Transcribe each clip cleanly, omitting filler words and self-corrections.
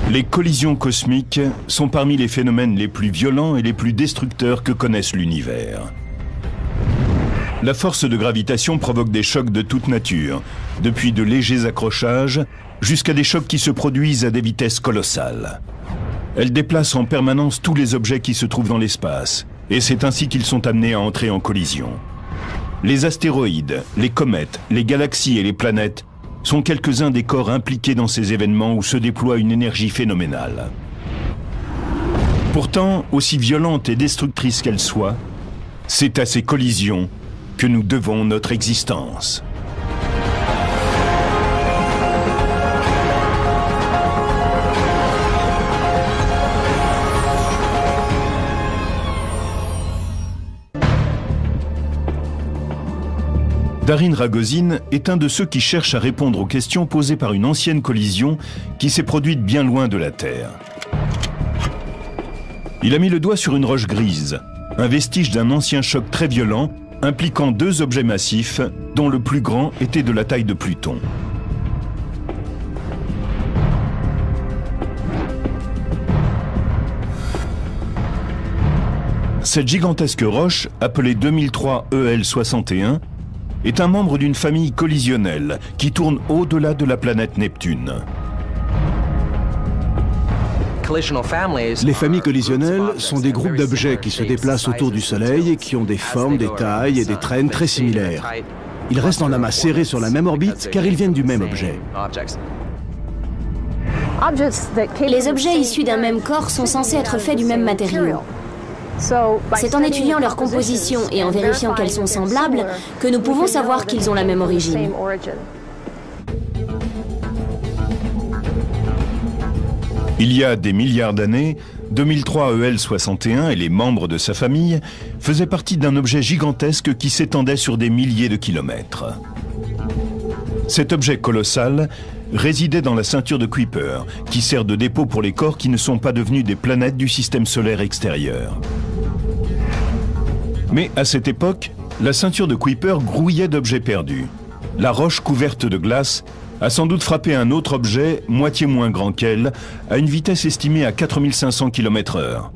Les collisions cosmiques sont parmi les phénomènes les plus violents et les plus destructeurs que connaisse l'univers. La force de gravitation provoque des chocs de toute nature, depuis de légers accrochages jusqu'à des chocs qui se produisent à des vitesses colossales. Elle déplace en permanence tous les objets qui se trouvent dans l'espace, et c'est ainsi qu'ils sont amenés à entrer en collision. Les astéroïdes, les comètes, les galaxies et les planètes sont quelques-uns des corps impliqués dans ces événements où se déploie une énergie phénoménale. Pourtant, aussi violentes et destructrices qu'elles soient, c'est à ces collisions que nous devons notre existence. Darin Ragozin est un de ceux qui cherchent à répondre aux questions posées par une ancienne collision qui s'est produite bien loin de la Terre. Il a mis le doigt sur une roche grise, un vestige d'un ancien choc très violent impliquant deux objets massifs dont le plus grand était de la taille de Pluton. Cette gigantesque roche, appelée 2003 EL61, est un membre d'une famille collisionnelle qui tourne au-delà de la planète Neptune. Les familles collisionnelles sont des groupes d'objets qui se déplacent autour du Soleil et qui ont des formes, des tailles et des traînes très similaires. Ils restent en amas serrés sur la même orbite car ils viennent du même objet. Les objets issus d'un même corps sont censés être faits du même matériau. C'est en étudiant leur composition et en vérifiant qu'elles sont semblables que nous pouvons savoir qu'ils ont la même origine. Il y a des milliards d'années, 2003 EL61 et les membres de sa famille faisaient partie d'un objet gigantesque qui s'étendait sur des milliers de kilomètres. Cet objet colossal résidait dans la ceinture de Kuiper, qui sert de dépôt pour les corps qui ne sont pas devenus des planètes du système solaire extérieur. Mais à cette époque, la ceinture de Kuiper grouillait d'objets perdus. La roche couverte de glace a sans doute frappé un autre objet, moitié moins grand qu'elle, à une vitesse estimée à 4500 km/h.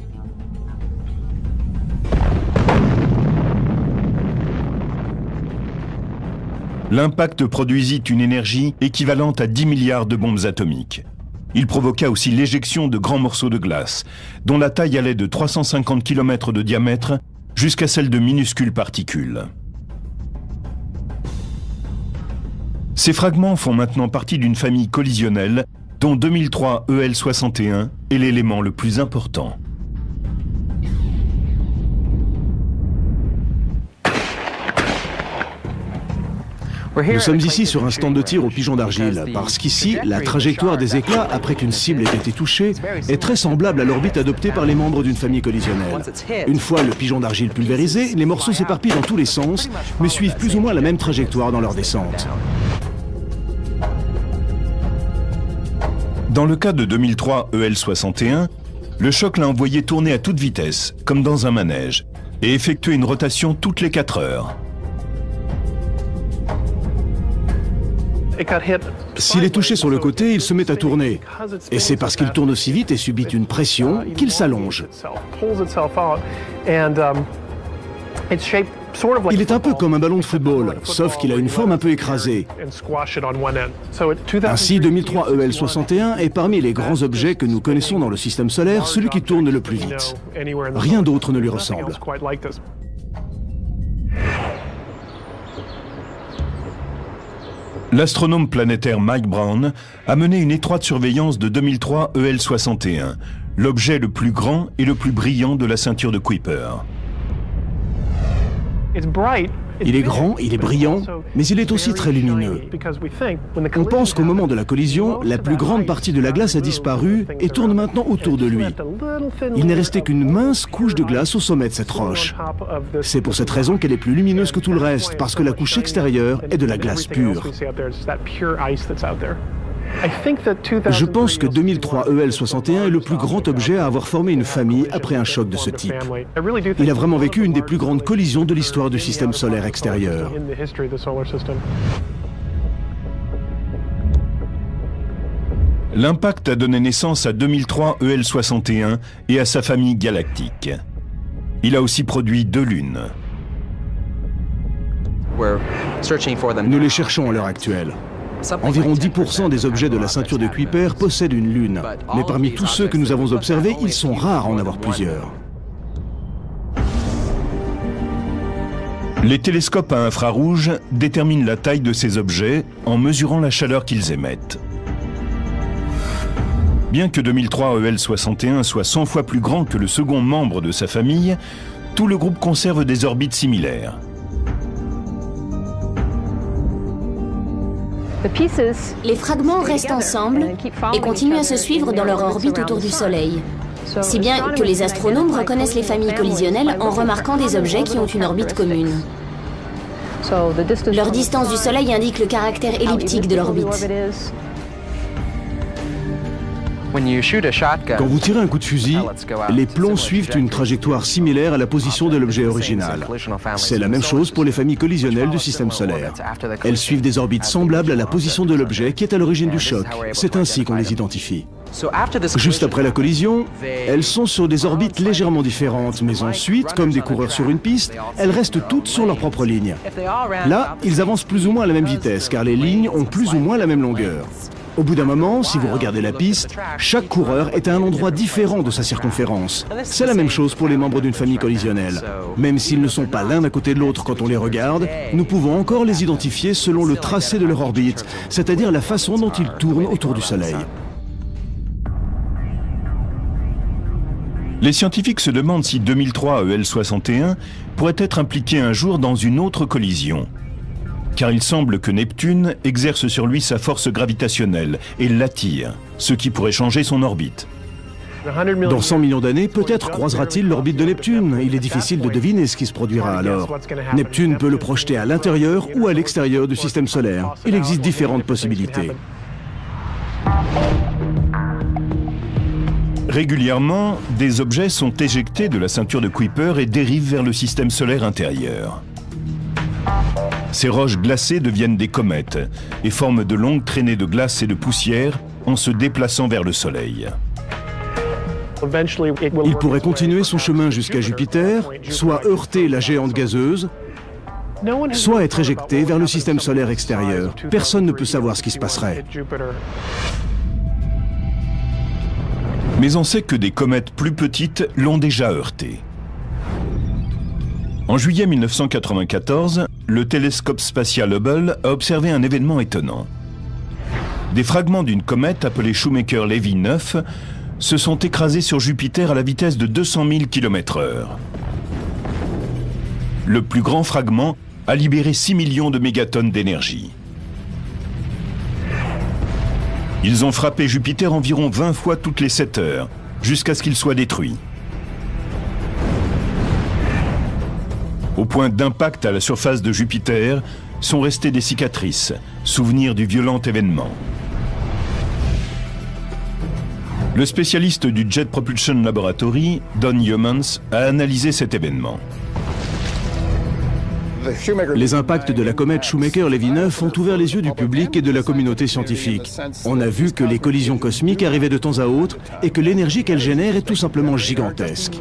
L'impact produisit une énergie équivalente à 10 milliards de bombes atomiques. Il provoqua aussi l'éjection de grands morceaux de glace, dont la taille allait de 350 km de diamètre jusqu'à celle de minuscules particules. Ces fragments font maintenant partie d'une famille collisionnelle dont 2003 EL61 est l'élément le plus important. Nous sommes ici sur un stand de tir au pigeon d'argile, parce qu'ici, la trajectoire des éclats, après qu'une cible ait été touchée, est très semblable à l'orbite adoptée par les membres d'une famille collisionnelle. Une fois le pigeon d'argile pulvérisé, les morceaux s'éparpillent dans tous les sens, mais suivent plus ou moins la même trajectoire dans leur descente. Dans le cas de 2003 EL61, le choc l'a envoyé tourner à toute vitesse, comme dans un manège, et effectuer une rotation toutes les 4 heures. S'il est touché sur le côté, il se met à tourner. Et c'est parce qu'il tourne aussi vite et subit une pression qu'il s'allonge. Il est un peu comme un ballon de football, sauf qu'il a une forme un peu écrasée. Ainsi, 2003 EL61 est parmi les grands objets que nous connaissons dans le système solaire, celui qui tourne le plus vite. Rien d'autre ne lui ressemble. L'astronome planétaire Mike Brown a mené une étroite surveillance de 2003 EL61, l'objet le plus grand et le plus brillant de la ceinture de Kuiper. Il est grand, il est brillant, mais il est aussi très lumineux. On pense qu'au moment de la collision, la plus grande partie de la glace a disparu et tourne maintenant autour de lui. Il n'est resté qu'une mince couche de glace au sommet de cette roche. C'est pour cette raison qu'elle est plus lumineuse que tout le reste, parce que la couche extérieure est de la glace pure. Je pense que 2003 EL61 est le plus grand objet à avoir formé une famille après un choc de ce type. Il a vraiment vécu une des plus grandes collisions de l'histoire du système solaire extérieur. L'impact a donné naissance à 2003 EL61 et à sa famille galactique. Il a aussi produit 2 lunes. Nous les cherchons à l'heure actuelle. Environ 10% des objets de la ceinture de Kuiper possèdent une lune. Mais parmi tous ceux que nous avons observés, ils sont rares à en avoir plusieurs. Les télescopes à infrarouge déterminent la taille de ces objets en mesurant la chaleur qu'ils émettent. Bien que 2003 EL61 soit 100 fois plus grand que le second membre de sa famille, tout le groupe conserve des orbites similaires. Les fragments restent ensemble et continuent à se suivre dans leur orbite autour du Soleil. Si bien que les astronomes reconnaissent les familles collisionnelles en remarquant des objets qui ont une orbite commune. Leur distance du Soleil indique le caractère elliptique de l'orbite. Quand vous tirez un coup de fusil, les plombs suivent une trajectoire similaire à la position de l'objet original. C'est la même chose pour les familles collisionnelles du système solaire. Elles suivent des orbites semblables à la position de l'objet qui est à l'origine du choc. C'est ainsi qu'on les identifie. Juste après la collision, elles sont sur des orbites légèrement différentes, mais ensuite, comme des coureurs sur une piste, elles restent toutes sur leur propre ligne. Là, ils avancent plus ou moins à la même vitesse, car les lignes ont plus ou moins la même longueur. Au bout d'un moment, si vous regardez la piste, chaque coureur est à un endroit différent de sa circonférence. C'est la même chose pour les membres d'une famille collisionnelle. Même s'ils ne sont pas l'un à côté de l'autre quand on les regarde, nous pouvons encore les identifier selon le tracé de leur orbite, c'est-à-dire la façon dont ils tournent autour du Soleil. Les scientifiques se demandent si 2003 EL61 pourrait être impliqué un jour dans une autre collision. Car il semble que Neptune exerce sur lui sa force gravitationnelle et l'attire, ce qui pourrait changer son orbite. Dans 100 millions d'années, peut-être croisera-t-il l'orbite de Neptune. Il est difficile de deviner ce qui se produira alors. Neptune peut le projeter à l'intérieur ou à l'extérieur du système solaire. Il existe différentes possibilités. Régulièrement, des objets sont éjectés de la ceinture de Kuiper et dérivent vers le système solaire intérieur. Ces roches glacées deviennent des comètes et forment de longues traînées de glace et de poussière en se déplaçant vers le Soleil. Il pourrait continuer son chemin jusqu'à Jupiter, soit heurter la géante gazeuse, soit être éjecté vers le système solaire extérieur. Personne ne peut savoir ce qui se passerait. Mais on sait que des comètes plus petites l'ont déjà heurté. En juillet 1994, le télescope spatial Hubble a observé un événement étonnant. Des fragments d'une comète appelée Shoemaker-Levy 9 se sont écrasés sur Jupiter à la vitesse de 200 000 km/h. Le plus grand fragment a libéré 6 millions de mégatonnes d'énergie. Ils ont frappé Jupiter environ 20 fois toutes les 7 heures, jusqu'à ce qu'il soit détruit. Au point d'impact à la surface de Jupiter, sont restées des cicatrices, souvenirs du violent événement. Le spécialiste du Jet Propulsion Laboratory, Don Yeomans, a analysé cet événement. Les impacts de la comète Shoemaker-Levy 9 ont ouvert les yeux du public et de la communauté scientifique. On a vu que les collisions cosmiques arrivaient de temps à autre et que l'énergie qu'elles génèrent est tout simplement gigantesque.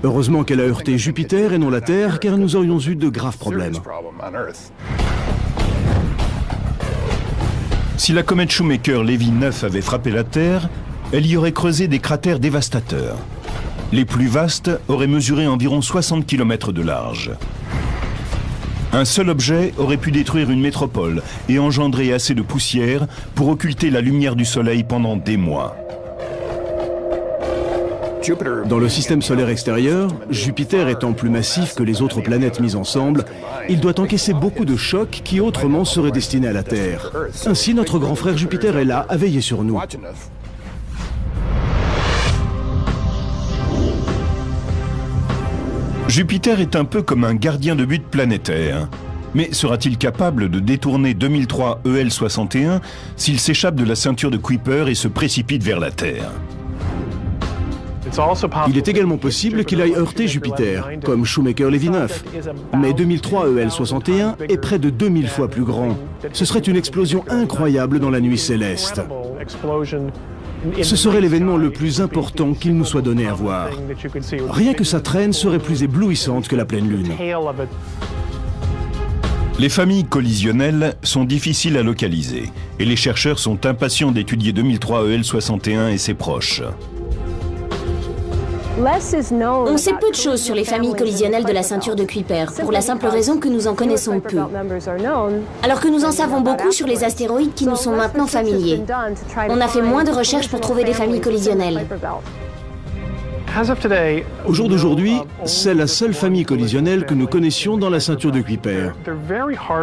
Heureusement qu'elle a heurté Jupiter et non la Terre, car nous aurions eu de graves problèmes. Si la comète Shoemaker-Levy 9 avait frappé la Terre, elle y aurait creusé des cratères dévastateurs. Les plus vastes auraient mesuré environ 60 km de large. Un seul objet aurait pu détruire une métropole et engendrer assez de poussière pour occulter la lumière du Soleil pendant des mois. Dans le système solaire extérieur, Jupiter étant plus massif que les autres planètes mises ensemble, il doit encaisser beaucoup de chocs qui autrement seraient destinés à la Terre. Ainsi, notre grand frère Jupiter est là à veiller sur nous. Jupiter est un peu comme un gardien de but planétaire. Mais sera-t-il capable de détourner 2003 EL61 s'il s'échappe de la ceinture de Kuiper et se précipite vers la Terre ? Il est également possible qu'il aille heurter Jupiter, comme Shoemaker-Levy 9. Mais 2003 EL61 est près de 2000 fois plus grand. Ce serait une explosion incroyable dans la nuit céleste. Ce serait l'événement le plus important qu'il nous soit donné à voir. Rien que sa traîne serait plus éblouissante que la pleine lune. Les familles collisionnelles sont difficiles à localiser et les chercheurs sont impatients d'étudier 2003 EL61 et ses proches. On sait peu de choses sur les familles collisionnelles de la ceinture de Kuiper, pour la simple raison que nous en connaissons peu. Alors que nous en savons beaucoup sur les astéroïdes qui nous sont maintenant familiers. On a fait moins de recherches pour trouver des familles collisionnelles. Au jour d'aujourd'hui, c'est la seule famille collisionnelle que nous connaissions dans la ceinture de Kuiper.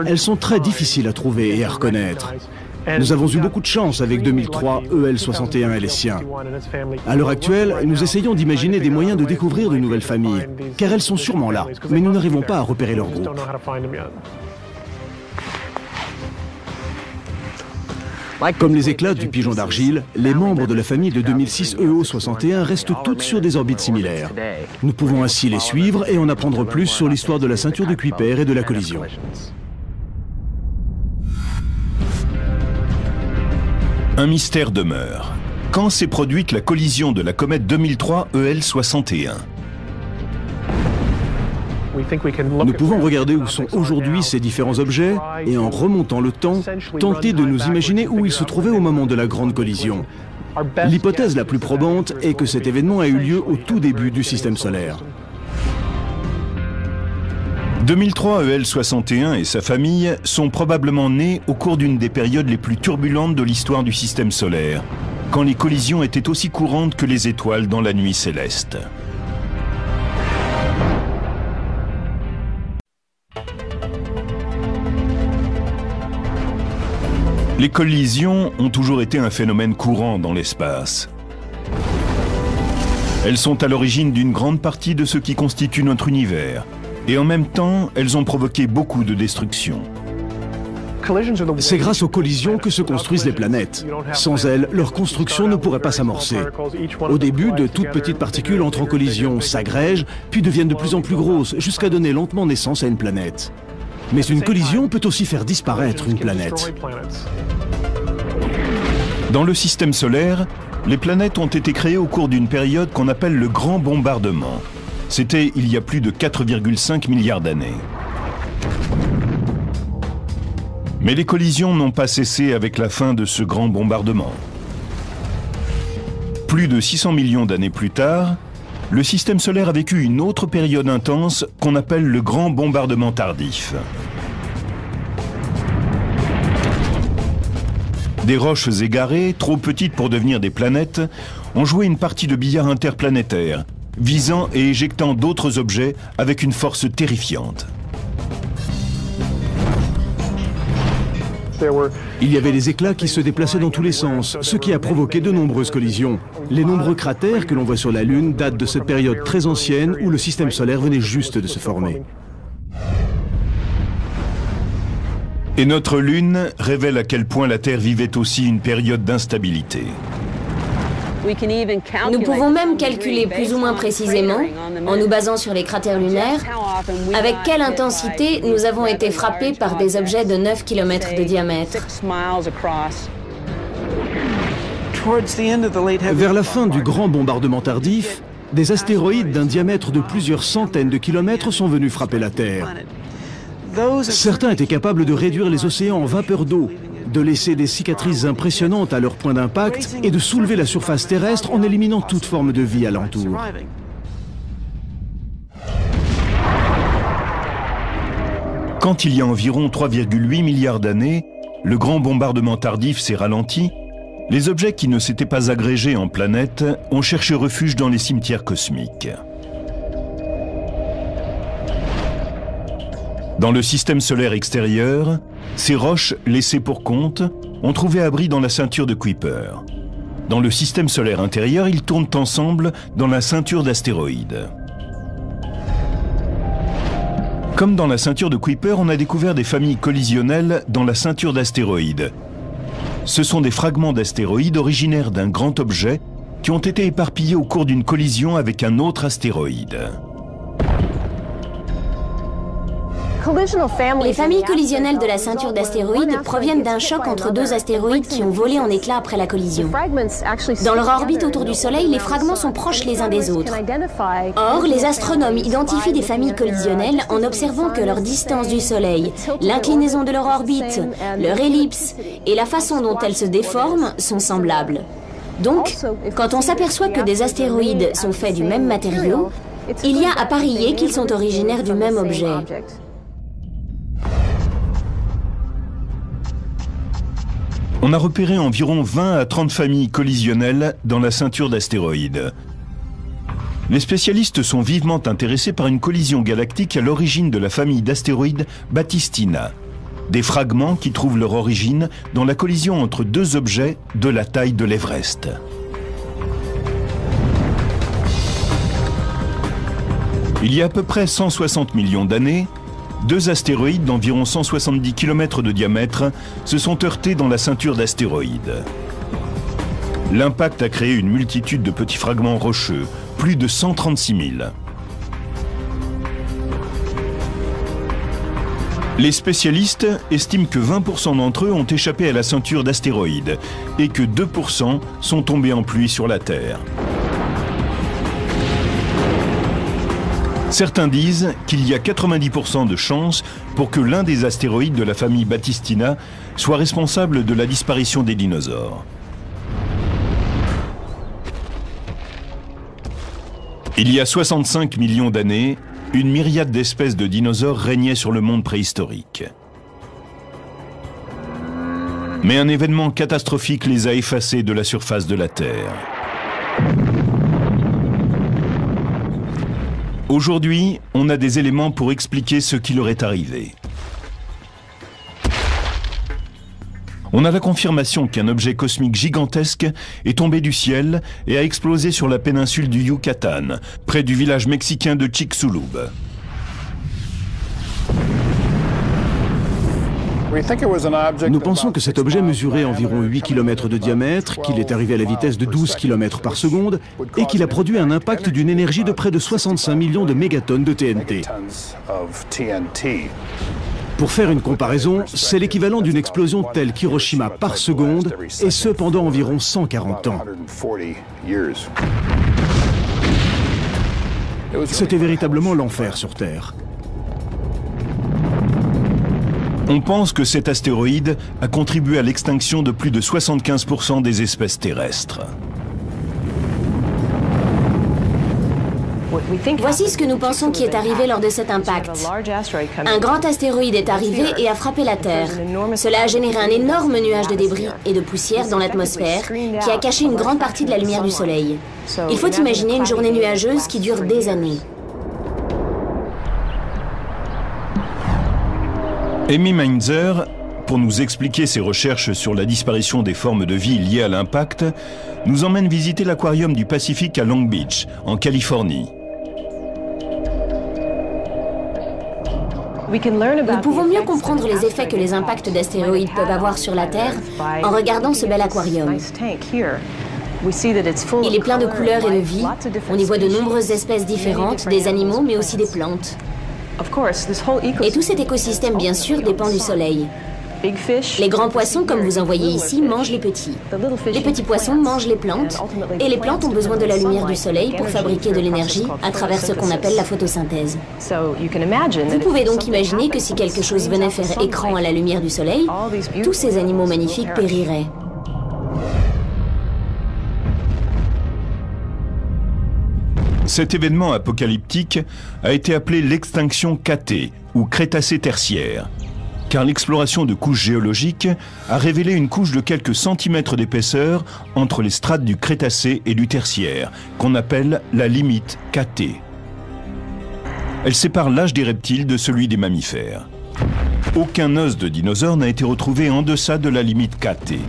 Elles sont très difficiles à trouver et à reconnaître. Nous avons eu beaucoup de chance avec 2003 EL61 et les siens. À l'heure actuelle, nous essayons d'imaginer des moyens de découvrir de nouvelles familles, car elles sont sûrement là, mais nous n'arrivons pas à repérer leur groupe. Comme les éclats du pigeon d'argile, les membres de la famille de 2006 EO61 restent toutes sur des orbites similaires. Nous pouvons ainsi les suivre et en apprendre plus sur l'histoire de la ceinture de Kuiper et de la collision. Un mystère demeure. Quand s'est produite la collision de la comète 2003 EL61 ? Nous pouvons regarder où sont aujourd'hui ces différents objets et en remontant le temps, tenter de nous imaginer où ils se trouvaient au moment de la grande collision. L'hypothèse la plus probante est que cet événement a eu lieu au tout début du système solaire. 2003 EL61 et sa famille sont probablement nés au cours d'une des périodes les plus turbulentes de l'histoire du système solaire, quand les collisions étaient aussi courantes que les étoiles dans la nuit céleste. Les collisions ont toujours été un phénomène courant dans l'espace. Elles sont à l'origine d'une grande partie de ce qui constitue notre univers. Et en même temps, elles ont provoqué beaucoup de destruction. C'est grâce aux collisions que se construisent les planètes. Sans elles, leur construction ne pourrait pas s'amorcer. Au début, de toutes petites particules entrent en collision, s'agrègent, puis deviennent de plus en plus grosses, jusqu'à donner lentement naissance à une planète. Mais une collision peut aussi faire disparaître une planète. Dans le système solaire, les planètes ont été créées au cours d'une période qu'on appelle le Grand Bombardement. C'était il y a plus de 4,5 milliards d'années. Mais les collisions n'ont pas cessé avec la fin de ce grand bombardement. Plus de 600 millions d'années plus tard, le système solaire a vécu une autre période intense qu'on appelle le Grand Bombardement Tardif. Des roches égarées, trop petites pour devenir des planètes, ont joué une partie de billard interplanétaire, visant et éjectant d'autres objets avec une force terrifiante. Il y avait des éclats qui se déplaçaient dans tous les sens, ce qui a provoqué de nombreuses collisions. Les nombreux cratères que l'on voit sur la Lune datent de cette période très ancienne où le système solaire venait juste de se former. Et notre Lune révèle à quel point la Terre vivait aussi une période d'instabilité. Nous pouvons même calculer plus ou moins précisément, en nous basant sur les cratères lunaires, avec quelle intensité nous avons été frappés par des objets de 9 km de diamètre. Vers la fin du grand bombardement tardif, des astéroïdes d'un diamètre de plusieurs centaines de kilomètres sont venus frapper la Terre. Certains étaient capables de réduire les océans en vapeur d'eau, de laisser des cicatrices impressionnantes à leur point d'impact et de soulever la surface terrestre en éliminant toute forme de vie alentour. Quand il y a environ 3,8 milliards d'années, le grand bombardement tardif s'est ralenti, les objets qui ne s'étaient pas agrégés en planètes ont cherché refuge dans les cimetières cosmiques. Dans le système solaire extérieur, ces roches laissées pour compte ont trouvé abri dans la ceinture de Kuiper. Dans le système solaire intérieur, ils tournent ensemble dans la ceinture d'astéroïdes. Comme dans la ceinture de Kuiper, on a découvert des familles collisionnelles dans la ceinture d'astéroïdes. Ce sont des fragments d'astéroïdes originaires d'un grand objet qui ont été éparpillés au cours d'une collision avec un autre astéroïde. Les familles collisionnelles de la ceinture d'astéroïdes proviennent d'un choc entre deux astéroïdes qui ont volé en éclats après la collision. Dans leur orbite autour du Soleil, les fragments sont proches les uns des autres. Or, les astronomes identifient des familles collisionnelles en observant que leur distance du Soleil, l'inclinaison de leur orbite, leur ellipse et la façon dont elles se déforment sont semblables. Donc, quand on s'aperçoit que des astéroïdes sont faits du même matériau, il y a à parier qu'ils sont originaires du même objet. On a repéré environ 20 à 30 familles collisionnelles dans la ceinture d'astéroïdes. Les spécialistes sont vivement intéressés par une collision galactique à l'origine de la famille d'astéroïdes Batistina. Des fragments qui trouvent leur origine dans la collision entre deux objets de la taille de l'Everest. Il y a à peu près 160 millions d'années, deux astéroïdes d'environ 170 km de diamètre se sont heurtés dans la ceinture d'astéroïdes. L'impact a créé une multitude de petits fragments rocheux, plus de 136 000. Les spécialistes estiment que 20% d'entre eux ont échappé à la ceinture d'astéroïdes et que 2% sont tombés en pluie sur la Terre. Certains disent qu'il y a 90% de chances pour que l'un des astéroïdes de la famille Batistina soit responsable de la disparition des dinosaures. Il y a 65 millions d'années, une myriade d'espèces de dinosaures régnait sur le monde préhistorique. Mais un événement catastrophique les a effacés de la surface de la Terre. Aujourd'hui, on a des éléments pour expliquer ce qui leur est arrivé. On a la confirmation qu'un objet cosmique gigantesque est tombé du ciel et a explosé sur la péninsule du Yucatan, près du village mexicain de Chicxulub. Nous pensons que cet objet mesurait environ 8 km de diamètre, qu'il est arrivé à la vitesse de 12 km par seconde et qu'il a produit un impact d'une énergie de près de 65 millions de mégatonnes de TNT. Pour faire une comparaison, c'est l'équivalent d'une explosion telle qu'Hiroshima par seconde, et ce pendant environ 140 ans. C'était véritablement l'enfer sur Terre. On pense que cet astéroïde a contribué à l'extinction de plus de 75% des espèces terrestres. Voici ce que nous pensons qui est arrivé lors de cet impact. Un grand astéroïde est arrivé et a frappé la Terre. Cela a généré un énorme nuage de débris et de poussière dans l'atmosphère qui a caché une grande partie de la lumière du Soleil. Il faut imaginer une journée nuageuse qui dure des années. Amy Mainzer, pour nous expliquer ses recherches sur la disparition des formes de vie liées à l'impact, nous emmène visiter l'aquarium du Pacifique à Long Beach, en Californie. Nous pouvons mieux comprendre les effets que les impacts d'astéroïdes peuvent avoir sur la Terre en regardant ce bel aquarium. Il est plein de couleurs et de vie. On y voit de nombreuses espèces différentes, des animaux mais aussi des plantes. Et tout cet écosystème, bien sûr, dépend du Soleil. Les grands poissons, comme vous en voyez ici, mangent les petits. Les petits poissons mangent les plantes. Et les plantes ont besoin de la lumière du Soleil pour fabriquer de l'énergie à travers ce qu'on appelle la photosynthèse. Vous pouvez donc imaginer que si quelque chose venait faire écran à la lumière du Soleil, tous ces animaux magnifiques périraient. Cet événement apocalyptique a été appelé l'extinction Cathée, ou Crétacé tertiaire, car l'exploration de couches géologiques a révélé une couche de quelques centimètres d'épaisseur entre les strates du Crétacé et du Tertiaire, qu'on appelle la limite Cathée. Elle sépare l'âge des reptiles de celui des mammifères. Aucun os de dinosaure n'a été retrouvé en deçà de la limite Cathée.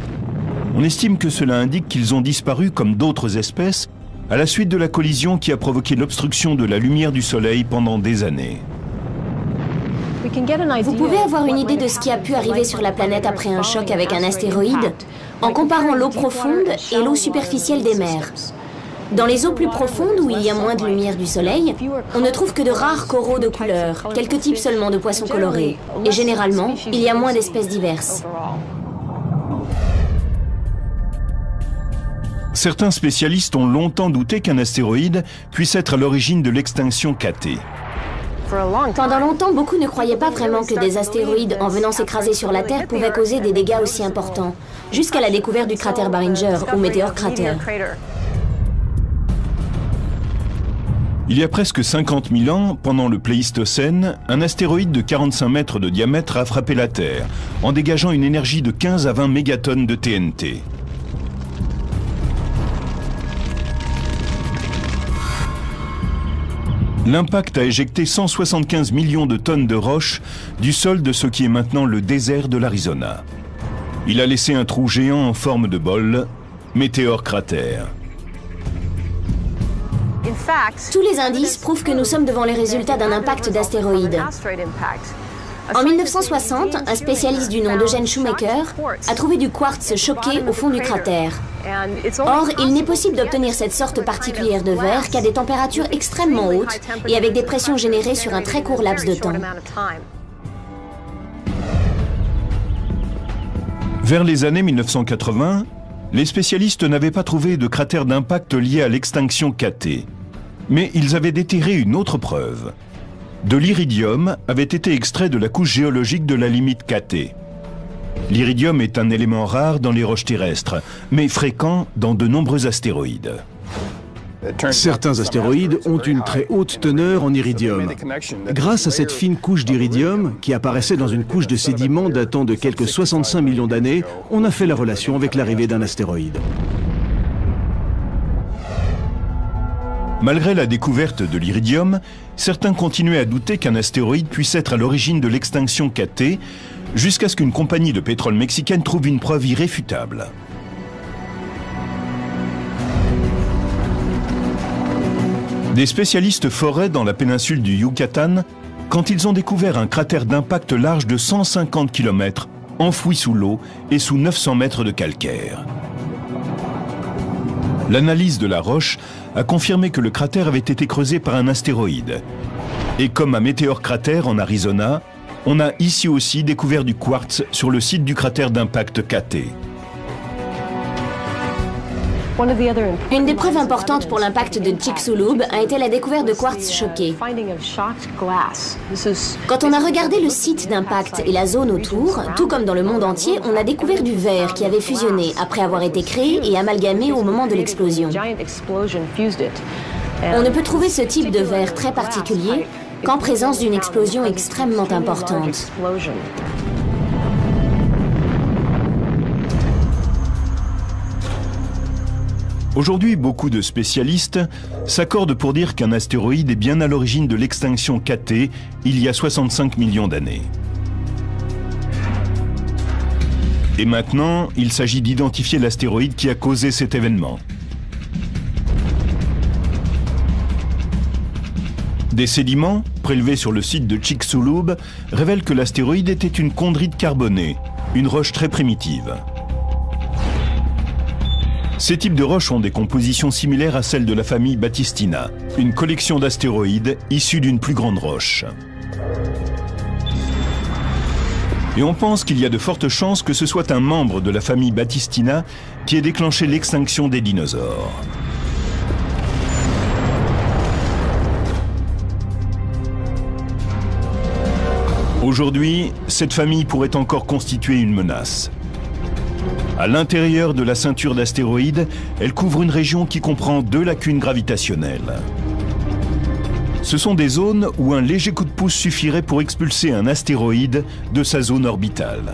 On estime que cela indique qu'ils ont disparu comme d'autres espèces à la suite de la collision qui a provoqué l'obstruction de la lumière du Soleil pendant des années. Vous pouvez avoir une idée de ce qui a pu arriver sur la planète après un choc avec un astéroïde en comparant l'eau profonde et l'eau superficielle des mers. Dans les eaux plus profondes, où il y a moins de lumière du soleil, on ne trouve que de rares coraux de couleur, quelques types seulement de poissons colorés. Et généralement, il y a moins d'espèces diverses. Certains spécialistes ont longtemps douté qu'un astéroïde puisse être à l'origine de l'extinction KT. Pendant longtemps, beaucoup ne croyaient pas vraiment que des astéroïdes, en venant s'écraser sur la Terre, pouvaient causer des dégâts aussi importants, jusqu'à la découverte du cratère Barringer, ou météore cratère. Il y a presque 50 000 ans, pendant le Pléistocène, un astéroïde de 45 mètres de diamètre a frappé la Terre, en dégageant une énergie de 15 à 20 mégatonnes de TNT. L'impact a éjecté 175 millions de tonnes de roches du sol de ce qui est maintenant le désert de l'Arizona. Il a laissé un trou géant en forme de bol, météore cratère. Tous les indices prouvent que nous sommes devant les résultats d'un impact d'astéroïde. En 1960, un spécialiste du nom d'Eugene Shoemaker a trouvé du quartz choqué au fond du cratère. Or, il n'est possible d'obtenir cette sorte particulière de verre qu'à des températures extrêmement hautes et avec des pressions générées sur un très court laps de temps. Vers les années 1980, les spécialistes n'avaient pas trouvé de cratère d'impact lié à l'extinction KT. Mais ils avaient déterré une autre preuve. De l'iridium avait été extrait de la couche géologique de la limite KT. L'iridium est un élément rare dans les roches terrestres, mais fréquent dans de nombreux astéroïdes. Certains astéroïdes ont une très haute teneur en iridium. Grâce à cette fine couche d'iridium, qui apparaissait dans une couche de sédiments datant de quelques 65 millions d'années, on a fait la relation avec l'arrivée d'un astéroïde. Malgré la découverte de l'iridium, certains continuaient à douter qu'un astéroïde puisse être à l'origine de l'extinction KT, jusqu'à ce qu'une compagnie de pétrole mexicaine trouve une preuve irréfutable. Des spécialistes foraient dans la péninsule du Yucatan quand ils ont découvert un cratère d'impact large de 150 km, enfoui sous l'eau et sous 900 mètres de calcaire. L'analyse de la roche a confirmé que le cratère avait été creusé par un astéroïde. Et comme à Météore cratère en Arizona, on a ici aussi découvert du quartz sur le site du cratère d'impact KT. Une des preuves importantes pour l'impact de Chicxulub a été la découverte de quartz choqué. Quand on a regardé le site d'impact et la zone autour, tout comme dans le monde entier, on a découvert du verre qui avait fusionné après avoir été créé et amalgamé au moment de l'explosion. On ne peut trouver ce type de verre très particulier qu'en présence d'une explosion extrêmement importante. Aujourd'hui, beaucoup de spécialistes s'accordent pour dire qu'un astéroïde est bien à l'origine de l'extinction KT il y a 65 millions d'années. Et maintenant, il s'agit d'identifier l'astéroïde qui a causé cet événement. Des sédiments, prélevés sur le site de Chicxulub, révèlent que l'astéroïde était une chondrite carbonée, une roche très primitive. Ces types de roches ont des compositions similaires à celles de la famille Batistina, une collection d'astéroïdes issus d'une plus grande roche. Et on pense qu'il y a de fortes chances que ce soit un membre de la famille Batistina qui ait déclenché l'extinction des dinosaures. Aujourd'hui, cette famille pourrait encore constituer une menace. À l'intérieur de la ceinture d'astéroïdes, elle couvre une région qui comprend 2 lacunes gravitationnelles. Ce sont des zones où un léger coup de pouce suffirait pour expulser un astéroïde de sa zone orbitale.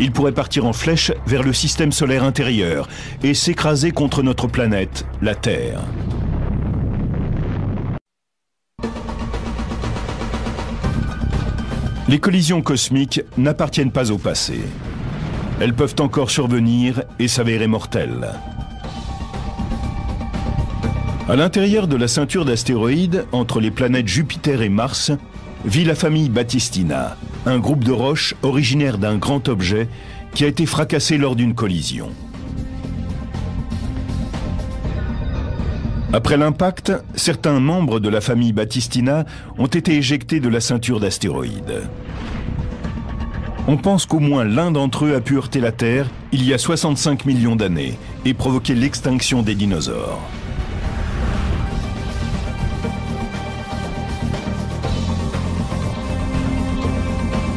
Il pourrait partir en flèche vers le système solaire intérieur et s'écraser contre notre planète, la Terre. Les collisions cosmiques n'appartiennent pas au passé. Elles peuvent encore survenir et s'avérer mortelles. À l'intérieur de la ceinture d'astéroïdes, entre les planètes Jupiter et Mars, vit la famille Batistina, un groupe de roches originaire d'un grand objet qui a été fracassé lors d'une collision. Après l'impact, certains membres de la famille Batistina ont été éjectés de la ceinture d'astéroïdes. On pense qu'au moins l'un d'entre eux a pu heurter la Terre il y a 65 millions d'années et provoquer l'extinction des dinosaures.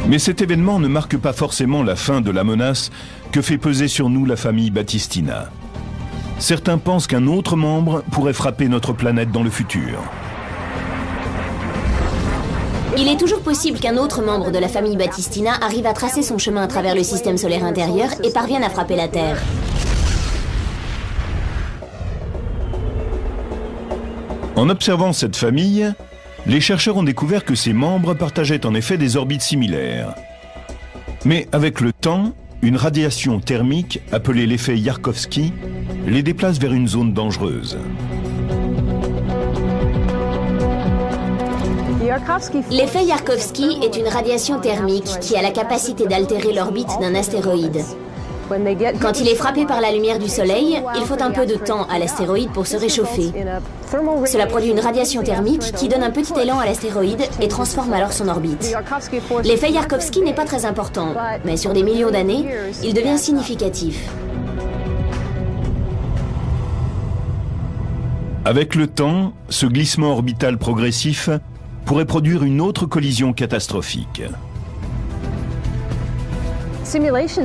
Mais cet événement ne marque pas forcément la fin de la menace que fait peser sur nous la famille Batistina. Certains pensent qu'un autre membre pourrait frapper notre planète dans le futur. Il est toujours possible qu'un autre membre de la famille Batistina arrive à tracer son chemin à travers le système solaire intérieur et parvienne à frapper la Terre. En observant cette famille, les chercheurs ont découvert que ces membres partageaient en effet des orbites similaires. Mais avec le temps, une radiation thermique, appelée l'effet Yarkovsky, les déplace vers une zone dangereuse. L'effet Yarkovsky est une radiation thermique qui a la capacité d'altérer l'orbite d'un astéroïde. Quand il est frappé par la lumière du Soleil, il faut un peu de temps à l'astéroïde pour se réchauffer. Cela produit une radiation thermique qui donne un petit élan à l'astéroïde et transforme alors son orbite. L'effet Yarkovsky n'est pas très important, mais sur des millions d'années, il devient significatif. Avec le temps, ce glissement orbital progressif pourrait produire une autre collision catastrophique.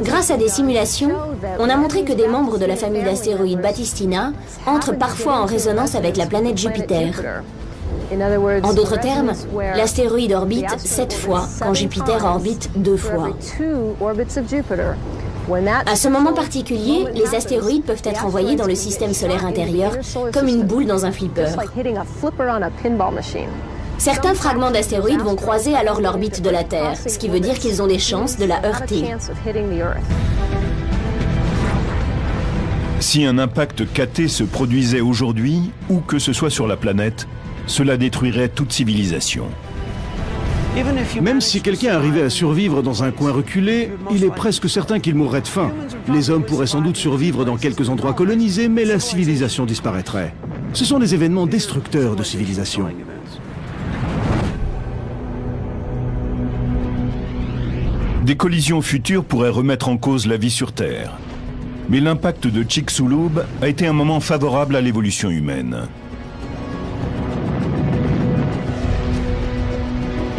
Grâce à des simulations, on a montré que des membres de la famille d'astéroïdes Batistina entrent parfois en résonance avec la planète Jupiter. En d'autres termes, l'astéroïde orbite 7 fois quand Jupiter orbite 2 fois. À ce moment particulier, les astéroïdes peuvent être envoyés dans le système solaire intérieur comme une boule dans un flipper. Certains fragments d'astéroïdes vont croiser alors l'orbite de la Terre, ce qui veut dire qu'ils ont des chances de la heurter. Si un impact KT se produisait aujourd'hui, ou que ce soit sur la planète, cela détruirait toute civilisation. Même si quelqu'un arrivait à survivre dans un coin reculé, il est presque certain qu'il mourrait de faim. Les hommes pourraient sans doute survivre dans quelques endroits colonisés, mais la civilisation disparaîtrait. Ce sont des événements destructeurs de civilisation. Des collisions futures pourraient remettre en cause la vie sur Terre. Mais l'impact de Chicxulub a été un moment favorable à l'évolution humaine.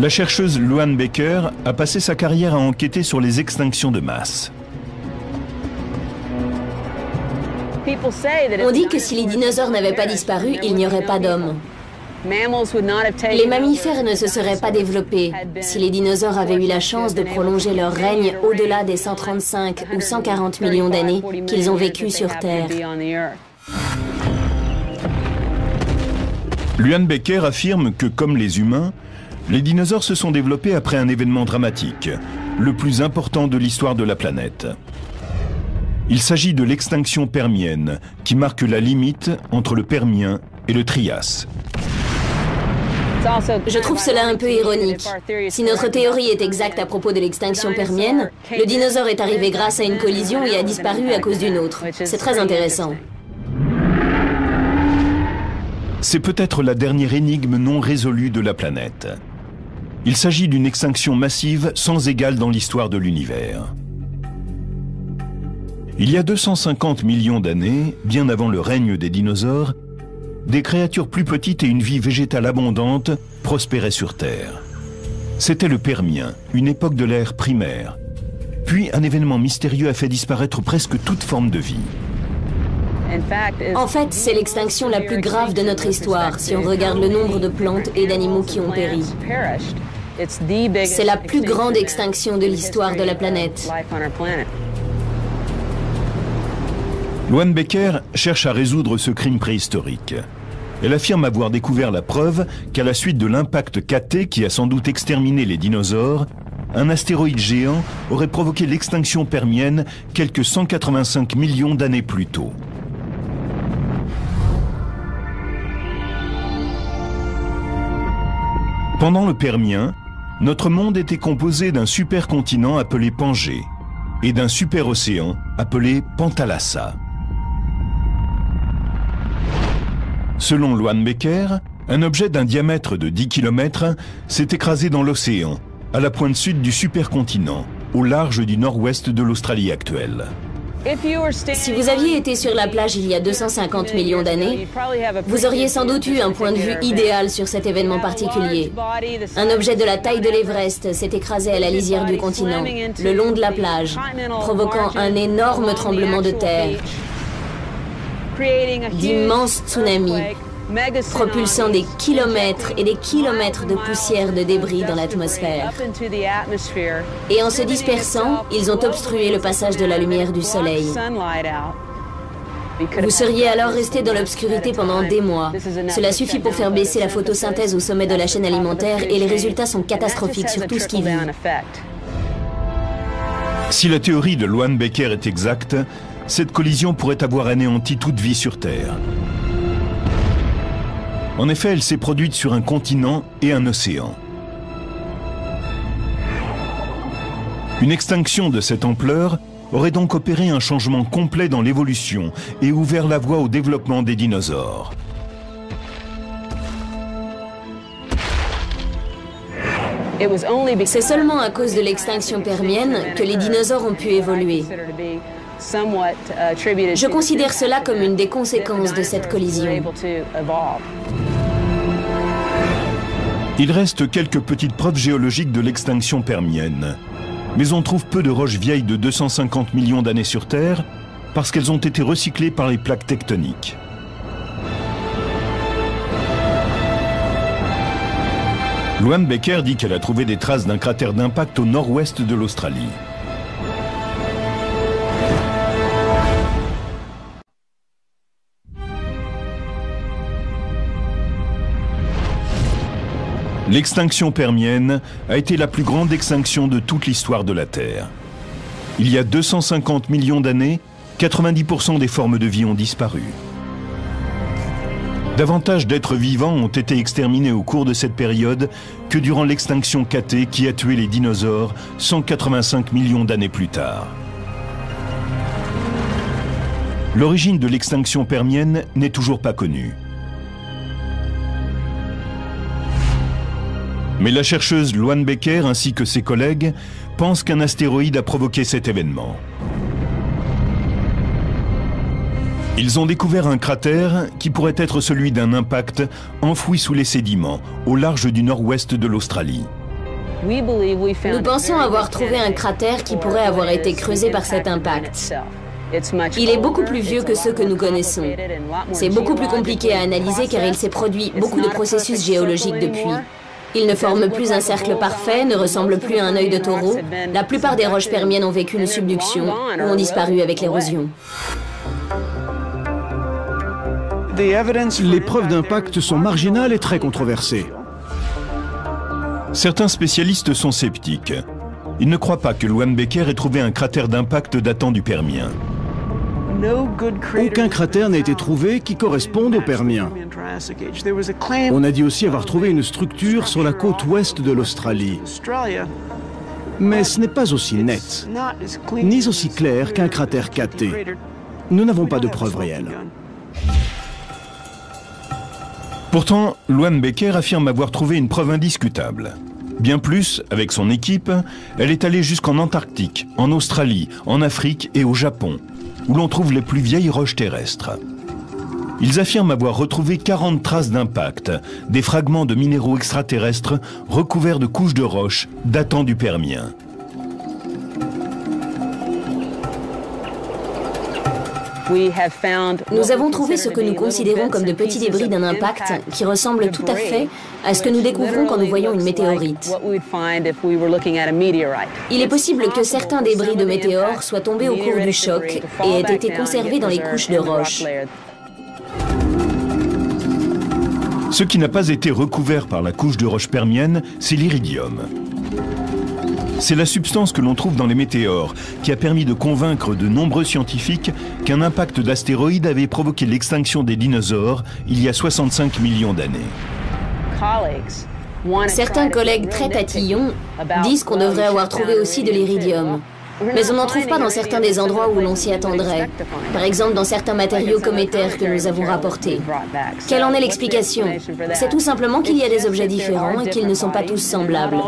La chercheuse Luann Baker a passé sa carrière à enquêter sur les extinctions de masse. On dit que si les dinosaures n'avaient pas disparu, il n'y aurait pas d'hommes. Les mammifères ne se seraient pas développés si les dinosaures avaient eu la chance de prolonger leur règne au-delà des 135 ou 140 millions d'années qu'ils ont vécu sur Terre. Luann Baker affirme que, comme les humains, les dinosaures se sont développés après un événement dramatique, le plus important de l'histoire de la planète. Il s'agit de l'extinction permienne, qui marque la limite entre le Permien et le Trias. Je trouve cela un peu ironique. Si notre théorie est exacte à propos de l'extinction permienne, le dinosaure est arrivé grâce à une collision et a disparu à cause d'une autre. C'est très intéressant. C'est peut-être la dernière énigme non résolue de la planète. Il s'agit d'une extinction massive sans égale dans l'histoire de l'univers. Il y a 250 millions d'années, bien avant le règne des dinosaures, des créatures plus petites et une vie végétale abondante prospéraient sur Terre. C'était le Permien, une époque de l'ère primaire. Puis un événement mystérieux a fait disparaître presque toute forme de vie. En fait, c'est l'extinction la plus grave de notre histoire, si on regarde le nombre de plantes et d'animaux qui ont péri. C'est la plus grande extinction de l'histoire de la planète. Luann Baker cherche à résoudre ce crime préhistorique. Elle affirme avoir découvert la preuve qu'à la suite de l'impact KT qui a sans doute exterminé les dinosaures, un astéroïde géant aurait provoqué l'extinction permienne quelques 185 millions d'années plus tôt. Pendant le Permien, notre monde était composé d'un supercontinent appelé Pangée et d'un superocéan appelé Pantalassa. Selon Loan Becker, un objet d'un diamètre de 10 km s'est écrasé dans l'océan, à la pointe sud du supercontinent, au large du nord-ouest de l'Australie actuelle. Si vous aviez été sur la plage il y a 250 millions d'années, vous auriez sans doute eu un point de vue idéal sur cet événement particulier. Un objet de la taille de l'Everest s'est écrasé à la lisière du continent, le long de la plage, provoquant un énorme tremblement de terre, d'immenses tsunamis, propulsant des kilomètres et des kilomètres de poussière de débris dans l'atmosphère. Et en se dispersant, ils ont obstrué le passage de la lumière du soleil. Vous seriez alors resté dans l'obscurité pendant des mois. Cela suffit pour faire baisser la photosynthèse au sommet de la chaîne alimentaire et les résultats sont catastrophiques sur tout ce qui vit. Si la théorie de Loan Becker est exacte, cette collision pourrait avoir anéanti toute vie sur Terre. En effet, elle s'est produite sur un continent et un océan. Une extinction de cette ampleur aurait donc opéré un changement complet dans l'évolution et ouvert la voie au développement des dinosaures. C'est seulement à cause de l'extinction permienne que les dinosaures ont pu évoluer. Je considère cela comme une des conséquences de cette collision. Il reste quelques petites preuves géologiques de l'extinction permienne. Mais on trouve peu de roches vieilles de 250 millions d'années sur Terre parce qu'elles ont été recyclées par les plaques tectoniques. Loan Becker dit qu'elle a trouvé des traces d'un cratère d'impact au nord-ouest de l'Australie. L'extinction permienne a été la plus grande extinction de toute l'histoire de la Terre. Il y a 250 millions d'années, 90% des formes de vie ont disparu. Davantage d'êtres vivants ont été exterminés au cours de cette période que durant l'extinction Catée qui a tué les dinosaures 185 millions d'années plus tard. L'origine de l'extinction permienne n'est toujours pas connue. Mais la chercheuse Loan Becker ainsi que ses collègues pensent qu'un astéroïde a provoqué cet événement. Ils ont découvert un cratère qui pourrait être celui d'un impact enfoui sous les sédiments, au large du nord-ouest de l'Australie. Nous pensons avoir trouvé un cratère qui pourrait avoir été creusé par cet impact. Il est beaucoup plus vieux que ceux que nous connaissons. C'est beaucoup plus compliqué à analyser car il s'est produit beaucoup de processus géologiques depuis. Il ne forme plus un cercle parfait, ne ressemble plus à un œil de taureau. La plupart des roches permiennes ont vécu une subduction ou ont disparu avec l'érosion. Les preuves d'impact sont marginales et très controversées. Certains spécialistes sont sceptiques. Ils ne croient pas que Loan Becker ait trouvé un cratère d'impact datant du Permien. Aucun cratère n'a été trouvé qui corresponde au Permien. On a dit aussi avoir trouvé une structure sur la côte ouest de l'Australie. Mais ce n'est pas aussi net, ni aussi clair qu'un cratère Catée. Nous n'avons pas de preuves réelles. Pourtant, Loan Becker affirme avoir trouvé une preuve indiscutable. Bien plus, avec son équipe, elle est allée jusqu'en Antarctique, en Australie, en Afrique et au Japon, où l'on trouve les plus vieilles roches terrestres. Ils affirment avoir retrouvé 40 traces d'impact, des fragments de minéraux extraterrestres recouverts de couches de roches datant du Permien. Nous avons trouvé ce que nous considérons comme de petits débris d'un impact qui ressemblent tout à fait à ce que nous découvrons quand nous voyons une météorite. Il est possible que certains débris de météores soient tombés au cours du choc et aient été conservés dans les couches de roches. Ce qui n'a pas été recouvert par la couche de roche permienne, c'est l'iridium. C'est la substance que l'on trouve dans les météores qui a permis de convaincre de nombreux scientifiques qu'un impact d'astéroïde avait provoqué l'extinction des dinosaures il y a 65 millions d'années. Certains collègues très tatillons disent qu'on devrait avoir trouvé aussi de l'iridium. Mais on n'en trouve pas dans certains des endroits où l'on s'y attendrait. Par exemple, dans certains matériaux cométaires que nous avons rapportés. Quelle en est l'explication? C'est tout simplement qu'il y a des objets différents et qu'ils ne sont pas tous semblables.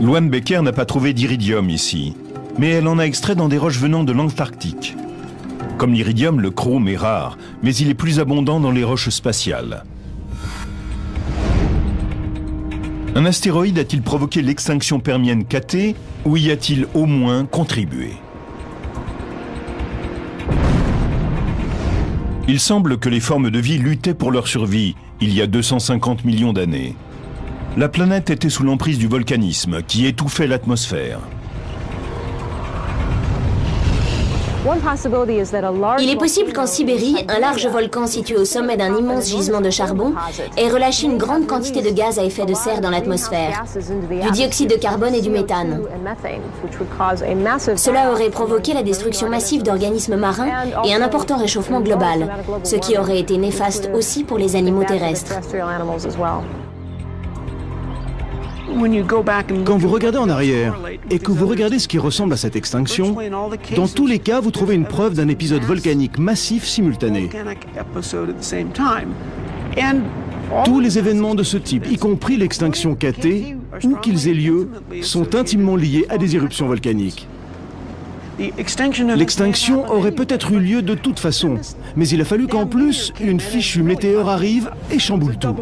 Luan Becker n'a pas trouvé d'iridium ici, mais elle en a extrait dans des roches venant de l'Antarctique. Comme l'iridium, le chrome est rare, mais il est plus abondant dans les roches spatiales. Un astéroïde a-t-il provoqué l'extinction permienne KT ou y a-t-il au moins contribué? Il semble que les formes de vie luttaient pour leur survie il y a 250 millions d'années. La planète était sous l'emprise du volcanisme qui étouffait l'atmosphère. Il est possible qu'en Sibérie, un large volcan situé au sommet d'un immense gisement de charbon ait relâché une grande quantité de gaz à effet de serre dans l'atmosphère, du dioxyde de carbone et du méthane. Cela aurait provoqué la destruction massive d'organismes marins et un important réchauffement global, ce qui aurait été néfaste aussi pour les animaux terrestres. Quand vous regardez en arrière et que vous regardez ce qui ressemble à cette extinction, dans tous les cas, vous trouvez une preuve d'un épisode volcanique massif simultané. Tous les événements de ce type, y compris l'extinction KT, où qu'ils aient lieu, sont intimement liés à des éruptions volcaniques. L'extinction aurait peut-être eu lieu de toute façon, mais il a fallu qu'en plus, une fichue météore arrive et chamboule tout.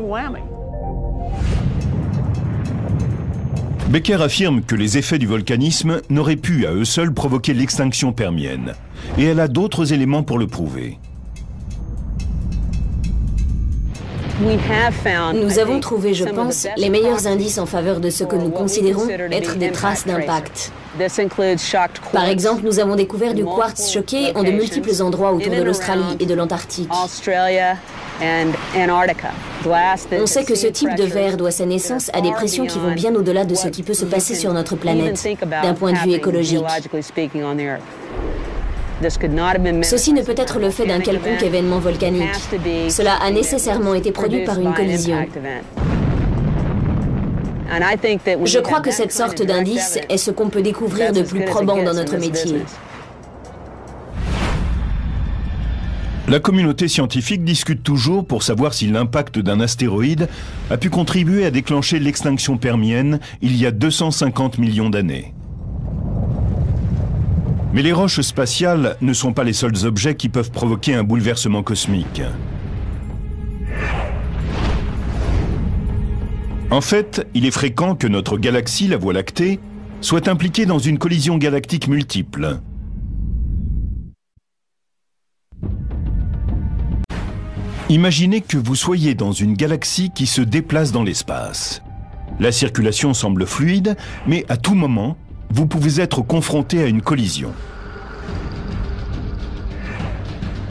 Becker affirme que les effets du volcanisme n'auraient pu à eux seuls provoquer l'extinction permienne, et elle a d'autres éléments pour le prouver. Nous avons trouvé, je pense, les meilleurs indices en faveur de ce que nous considérons être des traces d'impact. Par exemple, nous avons découvert du quartz choqué en de multiples endroits autour de l'Australie et de l'Antarctique. On sait que ce type de verre doit sa naissance à des pressions qui vont bien au-delà de ce qui peut se passer sur notre planète, d'un point de vue écologique. Ceci ne peut être le fait d'un quelconque événement volcanique. Cela a nécessairement été produit par une collision. Je crois que cette sorte d'indice est ce qu'on peut découvrir de plus probant dans notre métier. La communauté scientifique discute toujours pour savoir si l'impact d'un astéroïde a pu contribuer à déclencher l'extinction permienne il y a 250 millions d'années. Mais les roches spatiales ne sont pas les seuls objets qui peuvent provoquer un bouleversement cosmique. En fait, il est fréquent que notre galaxie, la Voie lactée, soit impliquée dans une collision galactique multiple. Imaginez que vous soyez dans une galaxie qui se déplace dans l'espace. La circulation semble fluide, mais à tout moment, vous pouvez être confronté à une collision.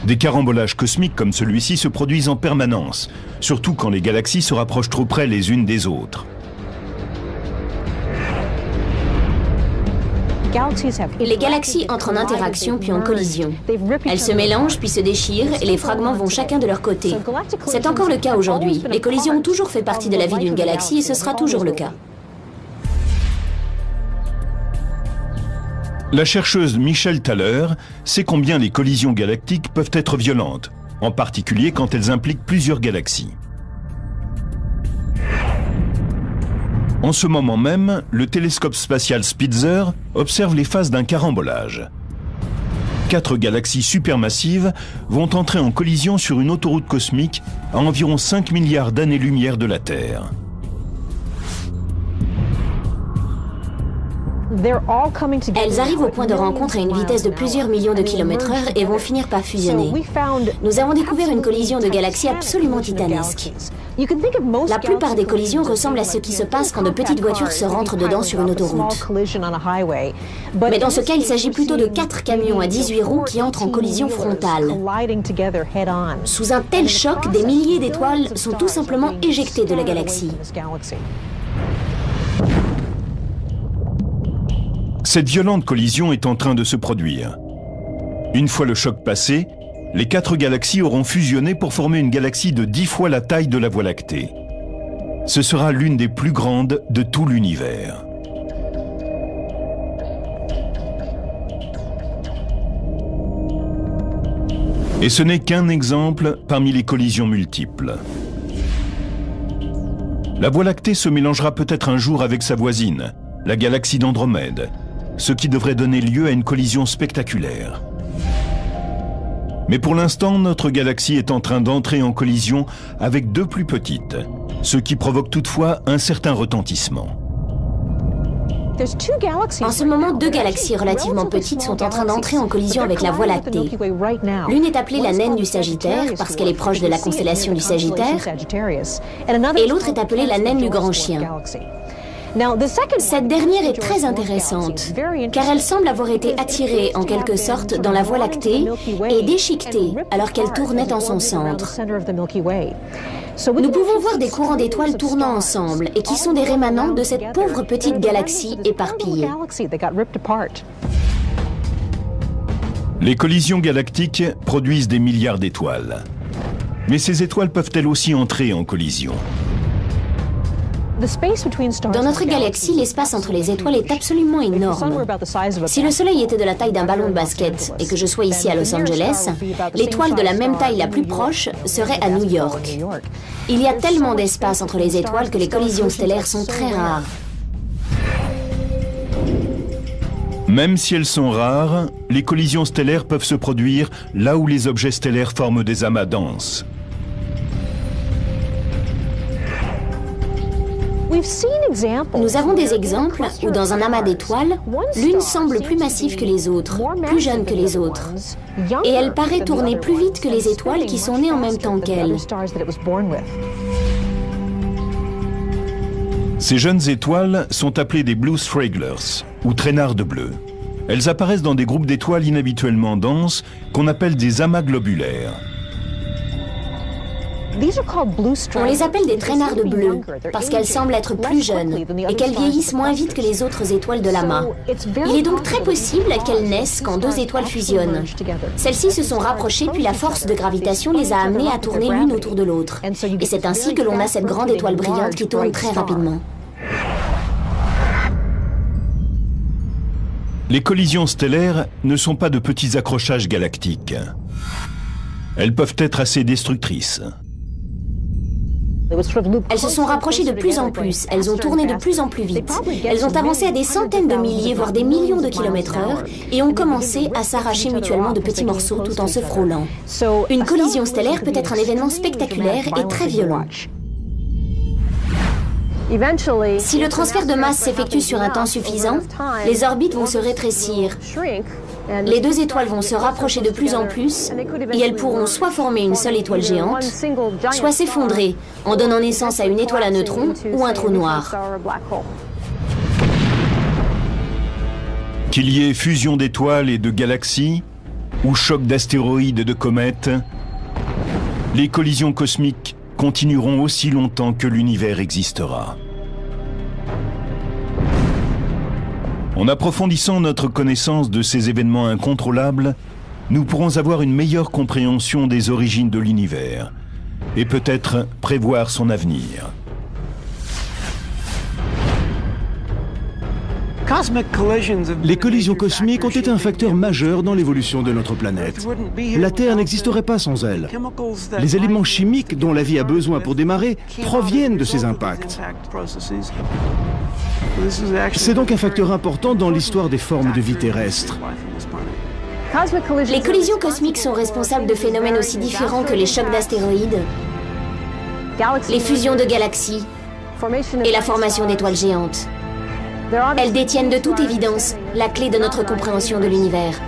Des carambolages cosmiques comme celui-ci se produisent en permanence, surtout quand les galaxies se rapprochent trop près les unes des autres. Les galaxies entrent en interaction puis en collision. Elles se mélangent puis se déchirent et les fragments vont chacun de leur côté. C'est encore le cas aujourd'hui. Les collisions ont toujours fait partie de la vie d'une galaxie et ce sera toujours le cas. La chercheuse Michelle Thaler sait combien les collisions galactiques peuvent être violentes, en particulier quand elles impliquent plusieurs galaxies. En ce moment même, le télescope spatial Spitzer observe les phases d'un carambolage. 4 galaxies supermassives vont entrer en collision sur une autoroute cosmique à environ 5 milliards d'années-lumière de la Terre. Elles arrivent au point de rencontre à une vitesse de plusieurs millions de kilomètres/heure et vont finir par fusionner. Nous avons découvert une collision de galaxies absolument titanesque. La plupart des collisions ressemblent à ce qui se passe quand de petites voitures se rentrent dedans sur une autoroute. Mais dans ce cas, il s'agit plutôt de 4 camions à 18 roues qui entrent en collision frontale. Sous un tel choc, des milliers d'étoiles sont tout simplement éjectées de la galaxie. Cette violente collision est en train de se produire. Une fois le choc passé, les 4 galaxies auront fusionné pour former une galaxie de 10 fois la taille de la Voie lactée. Ce sera l'une des plus grandes de tout l'univers. Et ce n'est qu'un exemple parmi les collisions multiples. La Voie lactée se mélangera peut-être un jour avec sa voisine, la galaxie d'Andromède, ce qui devrait donner lieu à une collision spectaculaire. Mais pour l'instant, notre galaxie est en train d'entrer en collision avec deux plus petites, ce qui provoque toutefois un certain retentissement. En ce moment, deux galaxies relativement petites sont en train d'entrer en collision avec la Voie lactée. L'une est appelée la naine du Sagittaire, parce qu'elle est proche de la constellation du Sagittaire, et l'autre est appelée la naine du Grand Chien. Cette dernière est très intéressante, car elle semble avoir été attirée, en quelque sorte, dans la Voie lactée et déchiquetée, alors qu'elle tournait en son centre. Nous pouvons voir des courants d'étoiles tournant ensemble, et qui sont des rémanents de cette pauvre petite galaxie éparpillée. Les collisions galactiques produisent des milliards d'étoiles. Mais ces étoiles peuvent-elles aussi entrer en collision ? Dans notre galaxie, l'espace entre les étoiles est absolument énorme. Si le Soleil était de la taille d'un ballon de basket et que je sois ici à Los Angeles, l'étoile de la même taille la plus proche serait à New York. Il y a tellement d'espace entre les étoiles que les collisions stellaires sont très rares. Même si elles sont rares, les collisions stellaires peuvent se produire là où les objets stellaires forment des amas denses. Nous avons des exemples où dans un amas d'étoiles, l'une semble plus massive que les autres, plus jeune que les autres. Et elle paraît tourner plus vite que les étoiles qui sont nées en même temps qu'elle. Ces jeunes étoiles sont appelées des Blue Stragglers, ou traînards de bleu. Elles apparaissent dans des groupes d'étoiles inhabituellement denses qu'on appelle des amas globulaires. On les appelle des traînards de bleu parce qu'elles semblent être plus jeunes et qu'elles vieillissent moins vite que les autres étoiles de l'amas. Il est donc très possible qu'elles naissent quand deux étoiles fusionnent. Celles-ci se sont rapprochées puis la force de gravitation les a amenées à tourner l'une autour de l'autre. Et c'est ainsi que l'on a cette grande étoile brillante qui tourne très rapidement. Les collisions stellaires ne sont pas de petits accrochages galactiques. Elles peuvent être assez destructrices. Elles se sont rapprochées de plus en plus, elles ont tourné de plus en plus vite. Elles ont avancé à des centaines de milliers, voire des millions de kilomètres/heure et ont commencé à s'arracher mutuellement de petits morceaux tout en se frôlant. Une collision stellaire peut être un événement spectaculaire et très violent. Si le transfert de masse s'effectue sur un temps suffisant, les orbites vont se rétrécir. Les deux étoiles vont se rapprocher de plus en plus et elles pourront soit former une seule étoile géante, soit s'effondrer en donnant naissance à une étoile à neutrons ou un trou noir. Qu'il y ait fusion d'étoiles et de galaxies, ou choc d'astéroïdes et de comètes, les collisions cosmiques continueront aussi longtemps que l'univers existera. En approfondissant notre connaissance de ces événements incontrôlables, nous pourrons avoir une meilleure compréhension des origines de l'univers et peut-être prévoir son avenir. Les collisions cosmiques ont été un facteur majeur dans l'évolution de notre planète. La Terre n'existerait pas sans elles. Les éléments chimiques dont la vie a besoin pour démarrer proviennent de ces impacts. C'est donc un facteur important dans l'histoire des formes de vie terrestres. Les collisions cosmiques sont responsables de phénomènes aussi différents que les chocs d'astéroïdes, les fusions de galaxies et la formation d'étoiles géantes. Elles détiennent de toute évidence la clé de notre compréhension de l'univers.